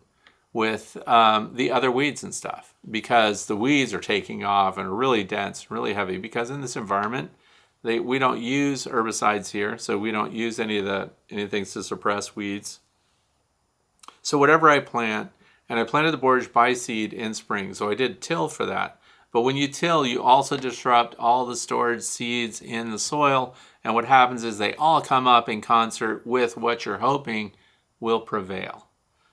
with the other weeds and stuff because the weeds are taking off and are really dense, really heavy, because in this environment, we don't use herbicides here, so we don't use anything to suppress weeds. So whatever I plant, and I planted the borage by seed in spring, so I did till for that. But when you till, you also disrupt all the stored seeds in the soil, and what happens is they all come up in concert with what you're hoping will prevail.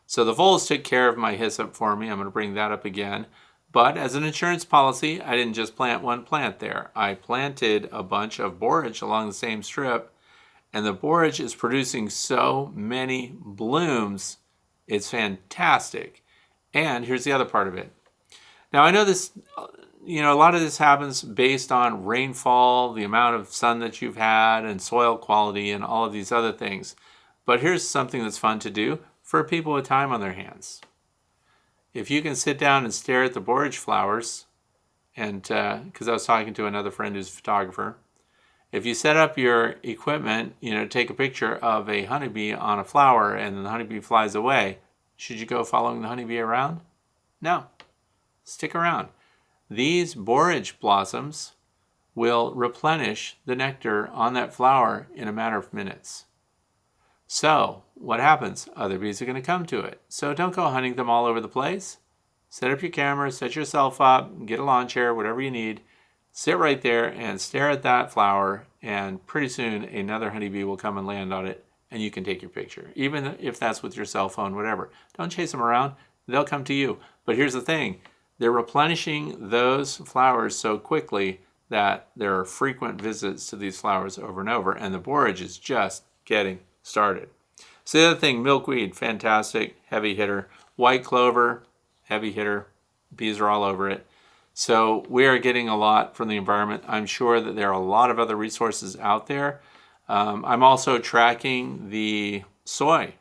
So the voles took care of my hyssop for me. I'm going to bring that up again. But as an insurance policy, I didn't just plant one plant there. I planted a bunch of borage along the same strip, and the borage is producing so many blooms. It's fantastic. And here's the other part of it. Now, I know this, a lot of this happens based on rainfall, the amount of sun that you've had, and soil quality, and all of these other things. But here's something that's fun to do for people with time on their hands. If you can sit down and stare at the borage flowers, and because I was talking to another friend who's a photographer, if you set up your equipment, take a picture of a honeybee on a flower and then the honeybee flies away, should you go following the honeybee around? No. Stick around. These borage blossoms will replenish the nectar on that flower in a matter of minutes. So, what happens? Other bees are going to come to it. So don't go hunting them all over the place. Set up your camera, set yourself up, get a lawn chair, whatever you need. Sit right there and stare at that flower, and pretty soon another honeybee will come and land on it and you can take your picture. Even if that's with your cell phone, whatever. Don't chase them around. They'll come to you. But here's the thing. They're replenishing those flowers so quickly that there are frequent visits to these flowers over and over, and the borage is just getting started. So the other thing, milkweed, fantastic, heavy hitter. White clover, heavy hitter. Bees are all over it. So we are getting a lot from the environment. I'm sure that there are a lot of other resources out there. I'm also tracking the soy.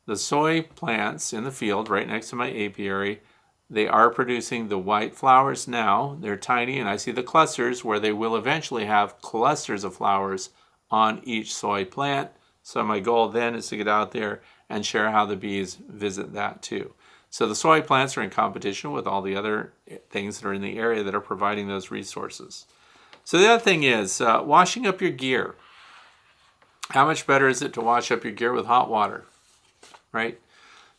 The soy plants in the field right next to my apiary, they are producing the white flowers now. They're tiny, and I see the clusters where they will eventually have clusters of flowers on each soy plant. So my goal then is to get out there and share how the bees visit that too. So the soy plants are in competition with all the other things that are in the area that are providing those resources. So the other thing is washing up your gear. How much better is it to wash up your gear with hot water, right?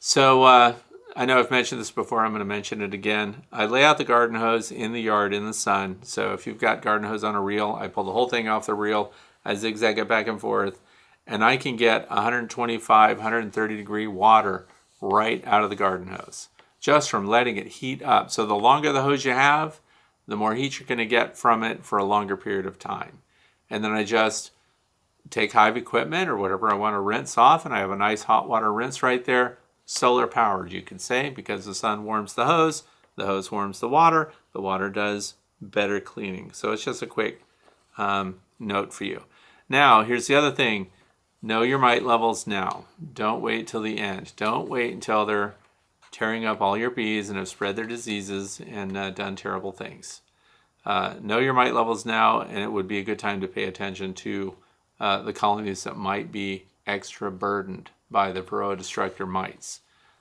So I know I've mentioned this before. I'm going to mention it again. I lay out the garden hose in the yard in the sun. So if you've got garden hose on a reel, I pull the whole thing off the reel. I zigzag it back and forth, and I can get 125, 130 degree water right out of the garden hose just from letting it heat up. So the longer the hose you have, the more heat you're going to get from it for a longer period of time. And then I just take hive equipment or whatever I want to rinse off, and I have a nice hot water rinse right there. Solar powered, you could say, because the sun warms the hose warms the water does better cleaning. So it's just a quick note for you. Now, here's the other thing. Know your mite levels now. Don't wait till the end. Don't wait until they're tearing up all your bees and have spread their diseases and done terrible things. Know your mite levels now, and it would be a good time to pay attention to the colonies that might be extra burdened by the varroa destructor mites.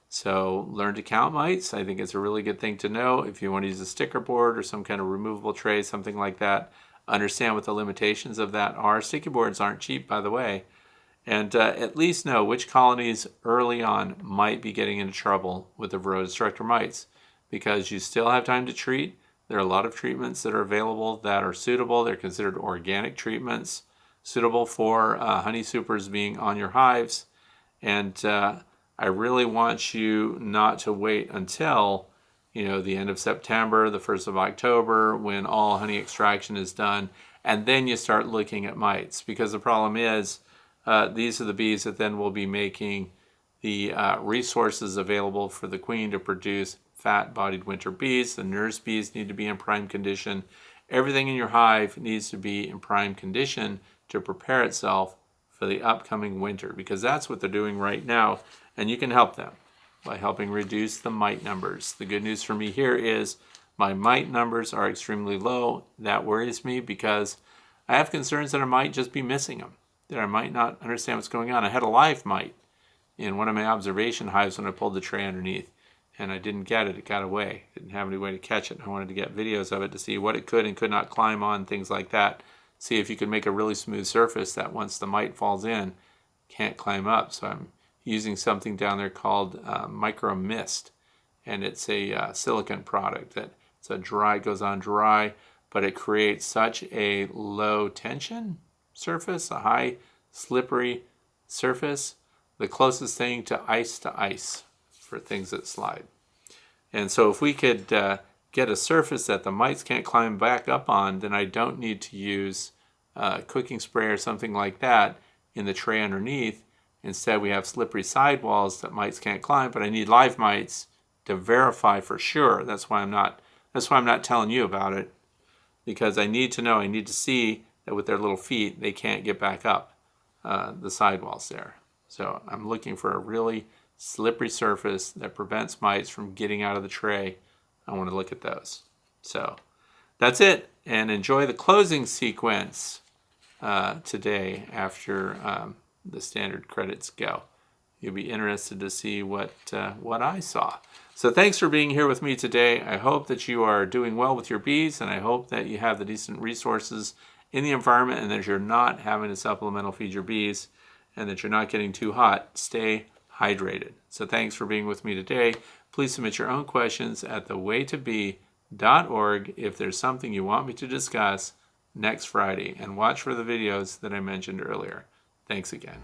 So learn to count mites. I think it's a really good thing to know. If you want to use a sticker board or some kind of removable tray, something like that, understand what the limitations of that are. Sticky boards aren't cheap, by the way. And at least know which colonies early on might be getting into trouble with the varroa destructor mites, because you still have time to treat. There are a lot of treatments that are available that are suitable. They're considered organic treatments, suitable for honey supers being on your hives. And I really want you not to wait until the end of September, the 1st of October, when all honey extraction is done, and then you start looking at mites, because the problem is these are the bees that then will be making the resources available for the queen to produce fat-bodied winter bees. The nurse bees need to be in prime condition. Everything in your hive needs to be in prime condition to prepare itself for the upcoming winter, because that's what they're doing right now, and you can help them by helping reduce the mite numbers. The good news for me here is my mite numbers are extremely low. That worries me because I have concerns that I might just be missing them, that I might not understand what's going on. I had a live mite in one of my observation hives when I pulled the tray underneath, and I didn't get it. It got away. Didn't have any way to catch it. I wanted to get videos of it to see what it could and could not climb on, things like that. See if you could make a really smooth surface that once the mite falls in, can't climb up. So I'm using something down there called micro mist, and it's a silicone product that it's a dry, goes on dry, but it creates such a low tension surface, a high slippery surface, the closest thing to ice for things that slide. And so if we could get a surface that the mites can't climb back up on, then I don't need to use cooking spray or something like that in the tray underneath. Instead, we have slippery sidewalls that mites can't climb, but I need live mites to verify for sure. That's why I'm not telling you about it, because I need to know, I need to see that with their little feet, they can't get back up the sidewalls there. So I'm looking for a really slippery surface that prevents mites from getting out of the tray. I want to look at those. So that's it, and enjoy the closing sequence today after the standard credits go. You'll be interested to see what I saw. So thanks for being here with me today. I hope that you are doing well with your bees, and I hope that you have the decent resources in the environment, and that you're not having to supplemental feed your bees, and that you're not getting too hot. Stay hydrated. So thanks for being with me today. Please submit your own questions at thewaytobee.org if there's something you want me to discuss next Friday, and watch for the videos that I mentioned earlier. Thanks again.